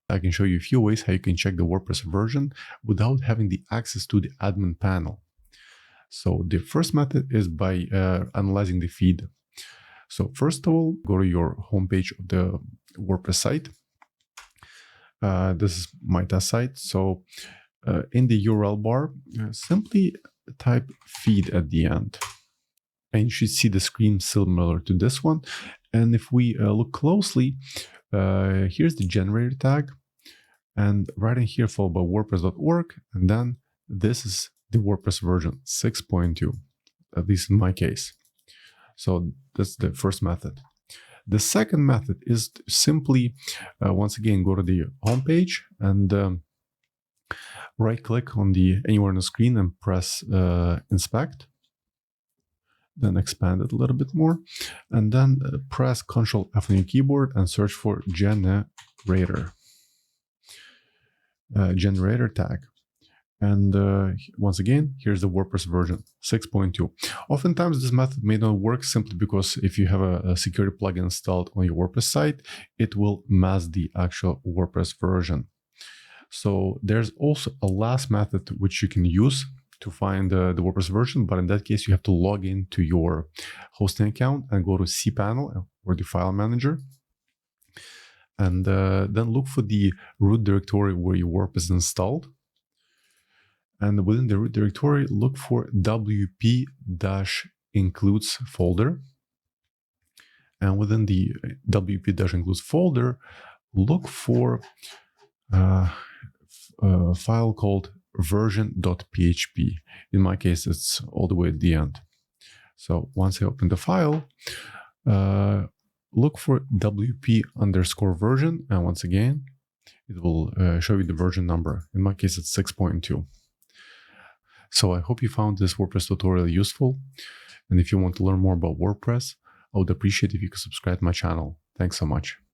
I can show you a few ways how you can check the WordPress version without having the access to the admin panel. So the first method is by analyzing the feed. So first of all, go to your homepage of the WordPress site. This is my test site. So in the URL bar, simply type feed at the end. And you should see the screen similar to this one. And if we look closely, here's the generator tag. And right in here, followed by WordPress.org. And then this is the WordPress version 6.2, at least in my case. So that's the first method. The second method is simply, once again, go to the homepage and right-click on anywhere on the screen and press Inspect. Then expand it a little bit more, and then press Ctrl F on your keyboard and search for generator tag. And once again, here's the WordPress version 6.2. Oftentimes, this method may not work simply because if you have a security plugin installed on your WordPress site, it will mask the actual WordPress version. So there's also a last method which you can use to find the WordPress version, but in that case, you have to log into your hosting account and go to cPanel or the file manager. And then look for the root directory where your WordPress is installed. And within the root directory, look for wp-includes folder. And within the wp-includes folder, look for a file called version.php. In my case, it's all the way at the end. So once I open the file, look for wp_version. And once again, it will show you the version number. In my case, it's 6.2. So I hope you found this WordPress tutorial useful. And if you want to learn more about WordPress, I would appreciate if you could subscribe to my channel. Thanks so much.